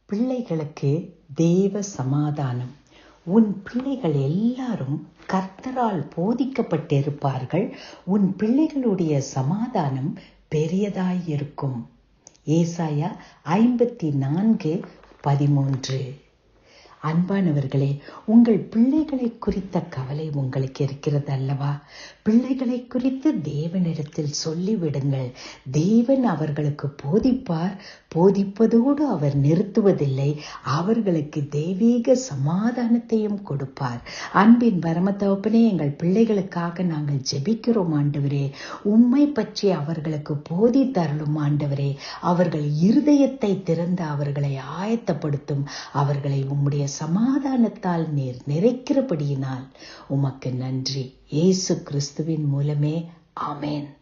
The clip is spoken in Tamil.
பிள்ளைகளுக்கு தேவ சமாதானம். உன் பிள்ளைகள் எல்லாரும் கர்த்தரால் போதிக்கப்பட்டிருப்பார்கள். உன் பிள்ளைகளுடைய சமாதானம் பெரியதாயிருக்கும். ஏசாயா 54:13. அன்பானவர்களே, உங்கள் பிள்ளைகளை குறித்த கவலை உங்களுக்கு இருக்கிறது அல்லவா? பிள்ளைகளை குறித்து தேவனிடத்தில் சொல்லிவிடுங்கள். தேவன் அவர்களுக்கு போதிப்பார். போதிப்பதோடு அவர் நிறுத்துவதில்லை, அவர்களுக்கு தெய்வீக சமாதானத்தையும் கொடுப்பார். அன்பின் பரமதகப்பனே, எங்கள் பிள்ளைகளுக்காக நாங்கள் ஜெபிக்கிறோம் ஆண்டவரே. உம்மை பற்றி அவர்களுக்கு போதித்தருளும் ஆண்டவரே. அவர்கள் இருதயத்தை திறந்து அவர்களை ஆயத்தப்படுத்தும். அவர்களை உம்முடைய சமாதானத்தால் நீர் நிறைக்கிறபடியினால் உமக்கு நன்றி. இயேசு கிறிஸ்துவின் மூலமே ஆமென்.